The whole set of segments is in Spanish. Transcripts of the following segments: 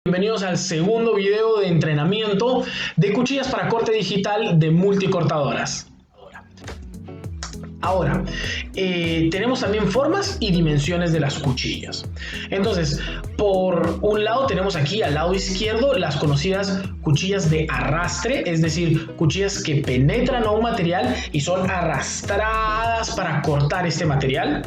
Bienvenidos al segundo video de entrenamiento de cuchillas para corte digital de multicortadoras. Ahora, tenemos también formas y dimensiones de las cuchillas. Entonces, por un lado tenemos aquí al lado izquierdo las conocidas cuchillas de arrastre, es decir, cuchillas que penetran a un material y son arrastradas para cortar este material.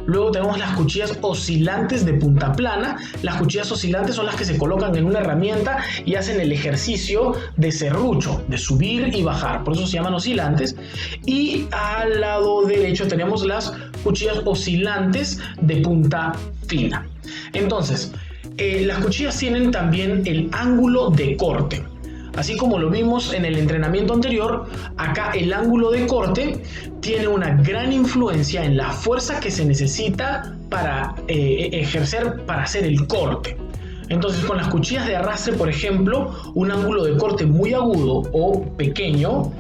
Luego tenemos las cuchillas oscilantes de punta plana. Las cuchillas oscilantes son las que se colocan en una herramienta y hacen el ejercicio de serrucho, de subir y bajar, por eso se llaman oscilantes. Y al lado derecho tenemos las cuchillas oscilantes de punta fina. Entonces, las cuchillas tienen también el ángulo de corte. Así como lo vimos en el entrenamiento anterior, acá el ángulo de corte tiene una gran influencia en la fuerza que se necesita para ejercer para hacer el corte. Entonces, con las cuchillas de arrastre, por ejemplo, un ángulo de corte muy agudo o pequeño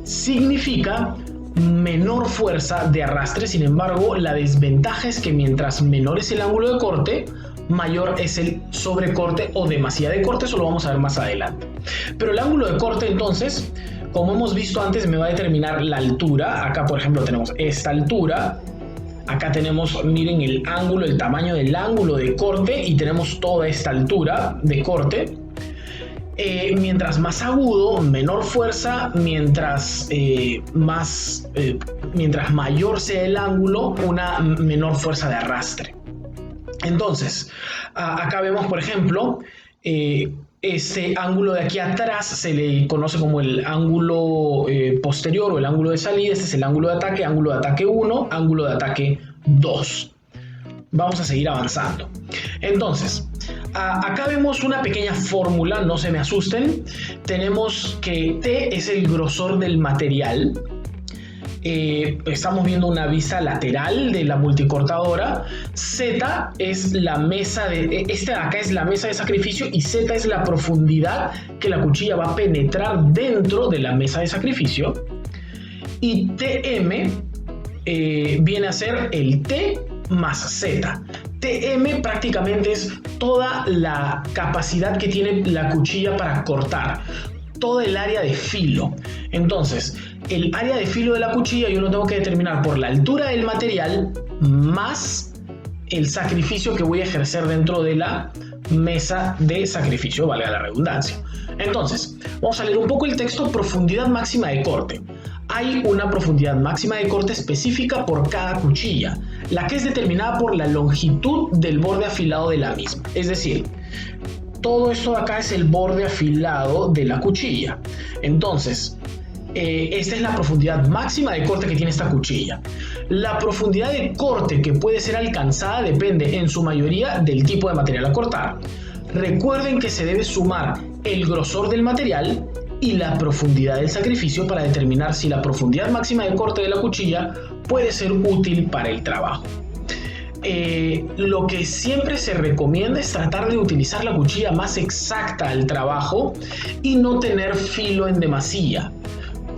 significa menor fuerza de arrastre. Sin embargo, la desventaja es que mientras menor es el ángulo de corte, mayor es el sobrecorte o demasía de corte. Eso lo vamos a ver más adelante. Pero el ángulo de corte, entonces, como hemos visto antes, me va a determinar la altura. Acá, por ejemplo, tenemos esta altura. Acá tenemos, miren, el ángulo, el tamaño del ángulo de corte, y tenemos toda esta altura de corte. Mientras más agudo, menor fuerza. Mientras mayor sea el ángulo, una menor fuerza de arrastre. Entonces, acá vemos, por ejemplo, este ángulo de aquí atrás se le conoce como el ángulo posterior o el ángulo de salida. Este es el ángulo de ataque 1, ángulo de ataque 2. Vamos a seguir avanzando. Entonces, acá vemos una pequeña fórmula, no se me asusten. Tenemos que T es el grosor del material. Estamos viendo una vista lateral de la multicortadora. Z es la mesa de... acá es la mesa de sacrificio, y Z es la profundidad que la cuchilla va a penetrar dentro de la mesa de sacrificio. Y TM viene a ser el T más Z. TM prácticamente es toda la capacidad que tiene la cuchilla para cortar, todo el área de filo. Entonces, el área de filo de la cuchilla yo lo tengo que determinar por la altura del material más el sacrificio que voy a ejercer dentro de la mesa de sacrificio, valga la redundancia. Entonces, vamos a leer un poco el texto. Profundidad máxima de corte. Hay una profundidad máxima de corte específica por cada cuchilla, la que es determinada por la longitud del borde afilado de la misma. Es decir, todo esto de acá es el borde afilado de la cuchilla. Entonces, esta es la profundidad máxima de corte que tiene esta cuchilla. La profundidad de corte que puede ser alcanzada depende en su mayoría del tipo de material a cortar. Recuerden que se debe sumar el grosor del material y la profundidad del sacrificio para determinar si la profundidad máxima de corte de la cuchilla puede ser útil para el trabajo. Lo que siempre se recomienda es tratar de utilizar la cuchilla más exacta al trabajo y no tener filo en demasía.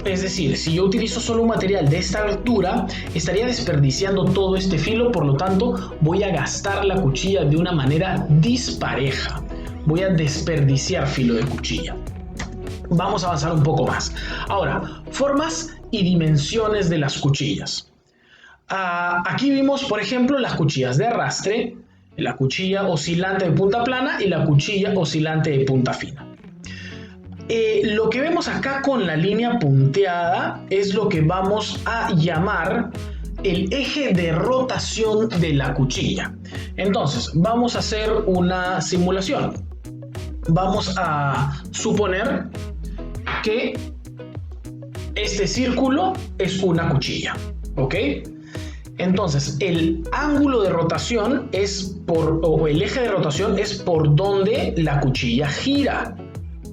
Es decir, si yo utilizo solo un material de esta altura, estaría desperdiciando todo este filo. Por lo tanto, voy a gastar la cuchilla de una manera dispareja. Voy a desperdiciar filo de cuchilla. Vamos a avanzar un poco más. Ahora, formas y dimensiones de las cuchillas. Aquí vimos, por ejemplo, las cuchillas de arrastre, la cuchilla oscilante de punta plana y la cuchilla oscilante de punta fina. Lo que vemos acá con la línea punteada es lo que vamos a llamar el eje de rotación de la cuchilla. Entonces, vamos a hacer una simulación. Vamos a suponer que este círculo es una cuchilla, ¿ok? Entonces, el ángulo de rotación o el eje de rotación es por donde la cuchilla gira,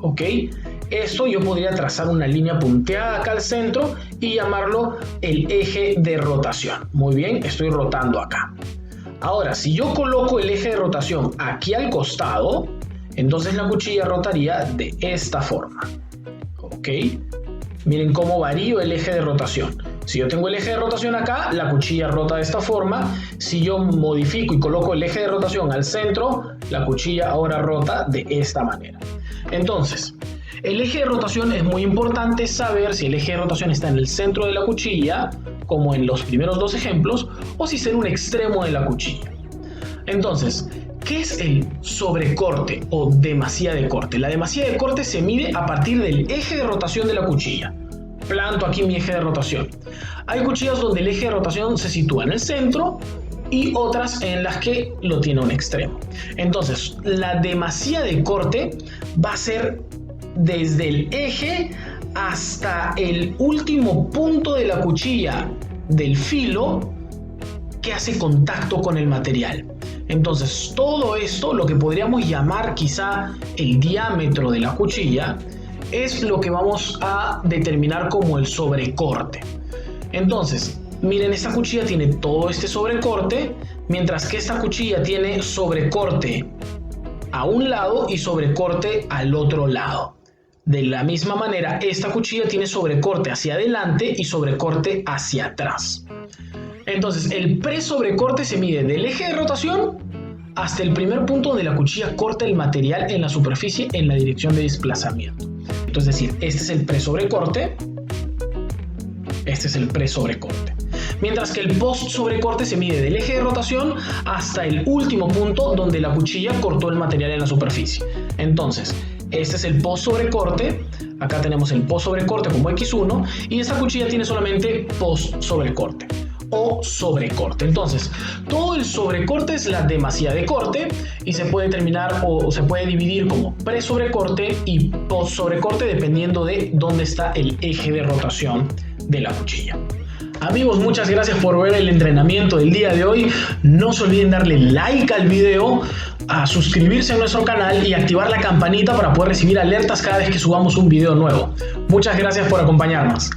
¿ok? Esto yo podría trazar una línea punteada acá al centro y llamarlo el eje de rotación. Muy bien, estoy rotando acá. Ahora, si yo coloco el eje de rotación aquí al costado, entonces la cuchilla rotaría de esta forma, ¿ok? Miren cómo varío el eje de rotación. Si yo tengo el eje de rotación acá, la cuchilla rota de esta forma. Si yo modifico y coloco el eje de rotación al centro, la cuchilla ahora rota de esta manera. Entonces, el eje de rotación es muy importante saber si el eje de rotación está en el centro de la cuchilla, como en los primeros dos ejemplos, o si está en un extremo de la cuchilla. Entonces, ¿qué es el sobrecorte o demasía de corte? La demasía de corte se mide a partir del eje de rotación de la cuchilla. Planto aquí mi eje de rotación. Hay cuchillas donde el eje de rotación se sitúa en el centro y otras en las que lo tiene a un extremo. Entonces, la demasía de corte va a ser desde el eje hasta el último punto de la cuchilla del filo que hace contacto con el material. Entonces, todo esto, lo que podríamos llamar quizá el diámetro de la cuchilla, es lo que vamos a determinar como el sobrecorte. Entonces, miren, esta cuchilla tiene todo este sobrecorte, mientras que esta cuchilla tiene sobrecorte a un lado y sobrecorte al otro lado. De la misma manera, esta cuchilla tiene sobrecorte hacia adelante y sobrecorte hacia atrás. Entonces, el pre-sobrecorte se mide del eje de rotación hasta el primer punto donde la cuchilla corta el material en la superficie en la dirección de desplazamiento. Entonces, es decir, este es el pre-sobrecorte, este es el pre-sobrecorte. Mientras que el post-sobrecorte se mide del eje de rotación hasta el último punto donde la cuchilla cortó el material en la superficie. Entonces, este es el post-sobrecorte, acá tenemos el post-sobrecorte como X1 y esta cuchilla tiene solamente post-sobrecorte o sobrecorte. Entonces, todo el sobrecorte es la demasía de corte y se puede determinar o se puede dividir como pre-sobrecorte y post-sobrecorte dependiendo de dónde está el eje de rotación de la cuchilla. Amigos, muchas gracias por ver el entrenamiento del día de hoy. No se olviden darle like al video, a suscribirse a nuestro canal y activar la campanita para poder recibir alertas cada vez que subamos un video nuevo. Muchas gracias por acompañarnos.